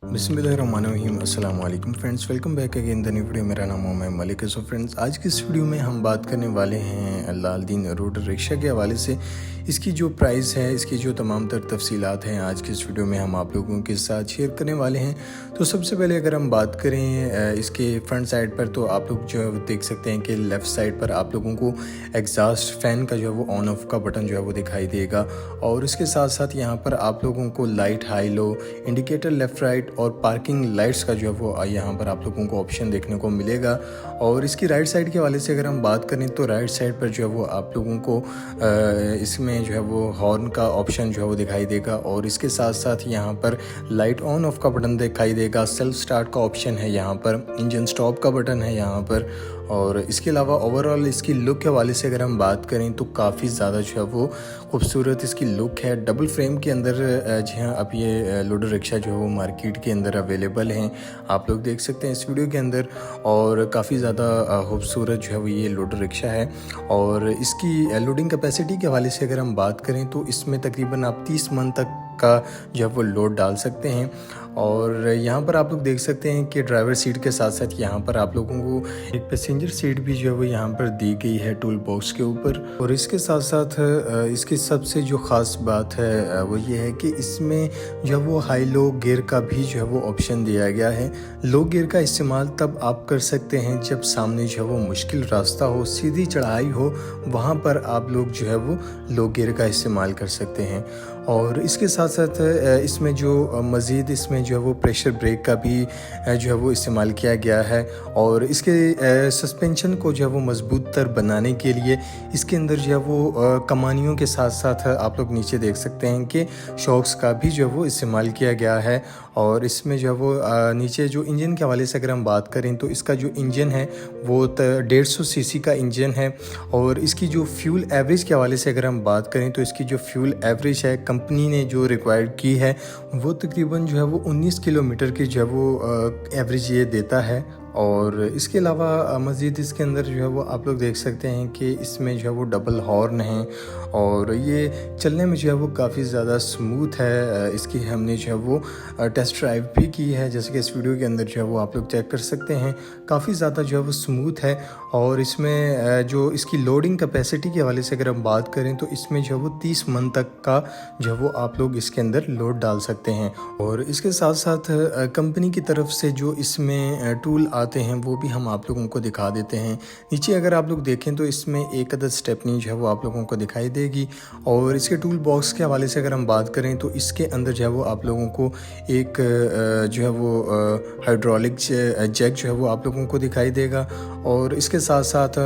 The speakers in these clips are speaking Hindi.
बिस्मिल्लाहिर्रहमानिर्रहीम। अस्सलाम वालेकुम friends, welcome back again the new video. मेरा नाम मोहम्मद मलिक है। सो फ्रेंड्स, आज की इस वीडियो में हम बात करने वाले हैं लालदीन रोड रिक्शा के हवाले से। इसकी जो प्राइस है, इसकी जो तमाम तर तफसीलात हैं, आज की इस वीडियो में हम आप लोगों के साथ शेयर करने वाले हैं। तो सबसे पहले अगर हम बात करें इसके फ्रंट साइड पर, तो आप लोग जो है वो देख सकते हैं कि लेफ़्ट साइड पर आप लोगों को एग्जॉस्ट फ़ैन का जो है वो ऑन ऑफ का बटन जो है वो दिखाई देगा। और इसके साथ साथ यहाँ पर आप लोगों को light high low, indicator left right और पार्किंग लाइट्स का जो है वो यहाँ पर आप लोगों को ऑप्शन देखने को मिलेगा। और इसकी राइट साइड के हवाले से अगर हम बात करें, तो राइट साइड पर जो है वो आप लोगों को इसमें जो है वो हॉर्न का ऑप्शन जो है वो दिखाई देगा। और इसके साथ साथ यहाँ पर लाइट ऑन ऑफ का बटन दिखाई देगा, सेल्फ स्टार्ट का ऑप्शन है यहाँ पर, इंजन स्टॉप का बटन है यहाँ पर। और इसके अलावा ओवरऑल इसकी लुक के हवाले से अगर हम बात करें, तो काफ़ी ज़्यादा जो है वो खूबसूरत इसकी लुक है। डबल फ्रेम के अंदर जी हाँ, अब ये लोडर रिक्शा जो है वो मार्केट के अंदर अवेलेबल हैं, आप लोग देख सकते हैं इस वीडियो के अंदर। और काफ़ी ज़्यादा खूबसूरत जो है वो ये लोडर रिक्शा है। और इसकी लोडिंग कैपेसिटी के हवाले से अगर हम बात करें, तो इसमें तकरीबन आप 30 मन तक का जो है वो लोड डाल सकते हैं। और यहाँ पर आप लोग देख सकते हैं कि ड्राइवर सीट के साथ साथ यहाँ पर आप लोगों को एक पैसेंजर सीट भी जो है वो यहाँ पर दी गई है टूल बॉक्स के ऊपर। और इसके साथ साथ इसकी सबसे जो ख़ास बात है वो ये है कि इसमें जो है वो हाई लो गियर का भी जो है वो ऑप्शन दिया गया है। लो गियर का इस्तेमाल तब आप कर सकते हैं जब सामने जो है वो मुश्किल रास्ता हो, सीधी चढ़ाई हो, वहाँ पर आप लोग जो है वो लो गियर का इस्तेमाल कर सकते हैं। और इसके साथ साथ इसमें जो मज़ीद इसमें जो है वो प्रेशर ब्रेक का भी जो है वो इस्तेमाल किया गया है। और इसके सस्पेंशन को जो है वो मजबूत तर बनाने के लिए इसके अंदर जो है वो कमानियों के साथ साथ आप लोग नीचे देख सकते हैं कि शॉक्स का भी जो है वो इस्तेमाल किया गया है। और इसमें जो है वो नीचे जो इंजन के हवाले से अगर हम बात करें, तो इसका जो इंजन है वो 150 सीसी का इंजन है। और इसकी जो फ्यूल एवरेज के हवाले से अगर हम बात करें, तो इसकी जो फ्यूल एवरेज है कंपनी ने जो रिक्वायर्ड की है, वो तकरीबन जो है वो 19 किलोमीटर की जो है वो एवरेज ये देता है। और इसके अलावा मज़ीद इसके अंदर जो है वो आप लोग देख सकते हैं कि इसमें जो है वो डबल हॉर्न है। और ये चलने में जो है वो काफ़ी ज़्यादा स्मूथ है। इसकी हमने जो है वो टेस्ट ड्राइव भी की है, जैसे कि इस वीडियो के अंदर जो है वो आप लोग चेक कर सकते हैं। काफ़ी ज़्यादा जो है वो स्मूथ है। और इसमें जो इसकी लोडिंग कैपेसिटी के हवाले से अगर हम बात करें, तो इसमें जो है वो 30 मन तक का जो है वो आप लोग इसके अंदर लोड डाल सकते हैं। और इसके साथ साथ कंपनी की तरफ से जो इसमें टूल आते हैं वो भी हम आप लोगों को दिखा देते हैं। नीचे अगर आप लोग देखें, तो इसमें एक अदद स्टेपनी जो है वो आप लोगों को दिखाई देगी। और इसके टूल बॉक्स के हवाले से अगर हम बात करें, तो इसके अंदर जो है वो आप लोगों को एक जो है वो हाइड्रोलिक जैक जो है वो आप लोगों को दिखाई देगा। और इसके साथ साथ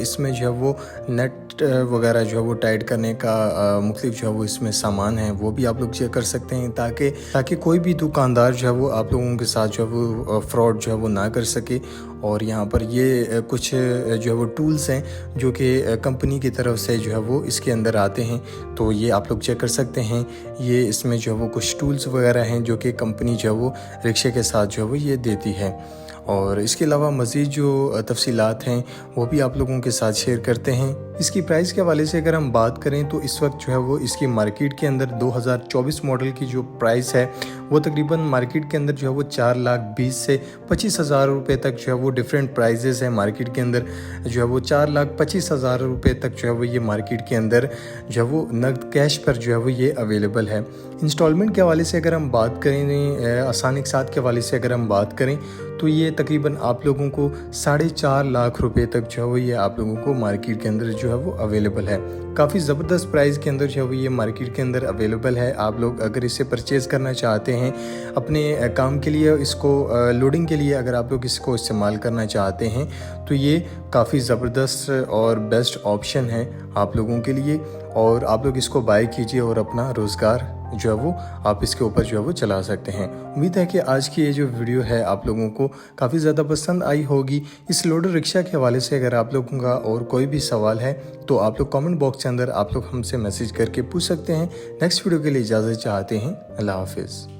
इसमें जो है वो नेट वगैरह जो है वो टाइट करने का मुख्तलिफ जो है वो इसमें सामान है, वो भी आप लोग चेक कर सकते हैं, ताकि कोई भी दुकानदार जो है वो आप लोगों के साथ जो है वो फ्रॉड जो है वो ना कर सके। और यहाँ पर ये कुछ जो है वो टूल्स हैं जो कि कंपनी की तरफ से जो है वो इसके अंदर आते हैं, तो ये आप लोग चेक कर सकते हैं। ये इसमें जो है वो कुछ टूल्स वगैरह हैं जो कि कंपनी जो है वो रिक्शे के साथ जो है वो ये देती है। और इसके अलावा मज़ीद जो तफसीलात हैं वो भी आप लोगों के साथ शेयर करते हैं। इसकी प्राइस के हवाले से अगर हम बात करें, तो इस वक्त जो है वो इसकी मार्केट के अंदर 2024 मॉडल की जो प्राइस है वो तकरीबन मार्केट के अंदर जो है वो 4,20,000 से 25,000 रुपये तक जो है वो डिफरेंट प्राइजेस हैं। मार्केट के अंदर जो है वो 4,25,000 रुपये तक जो है वो ये मार्केट के अंदर जो है वो नकद कैश पर जो है वो ये अवेलेबल है। इंस्टॉलमेंट के हवाले से अगर हम बात करें, आसानी के साथ के हवाले से अगर हम बात करें, तो ये तकरीबन आप लोगों को 4.5 लाख रुपए तक जो है वो ये आप लोगों को मार्केट के अंदर जो है वो अवेलेबल है। काफ़ी ज़बरदस्त प्राइस के अंदर जो है वो ये मार्केट के अंदर अवेलेबल है। आप लोग अगर इसे परचेज़ करना चाहते हैं अपने काम के लिए, इसको लोडिंग के लिए अगर आप लोग इसको इस्तेमाल करना चाहते हैं, तो ये काफ़ी ज़बरदस्त और बेस्ट ऑप्शन है आप लोगों के लिए। और आप लोग इसको बाय कीजिए और अपना रोज़गार जो है वो आप इसके ऊपर जो है वो चला सकते हैं। उम्मीद है कि आज की ये जो वीडियो है आप लोगों को काफ़ी ज़्यादा पसंद आई होगी। इस लोडर रिक्शा के हवाले से अगर आप लोगों का और कोई भी सवाल है, तो आप लोग कमेंट बॉक्स के अंदर आप लोग हमसे मैसेज करके पूछ सकते हैं। नेक्स्ट वीडियो के लिए इजाज़त चाहते हैं। अल्लाह हाफिज़।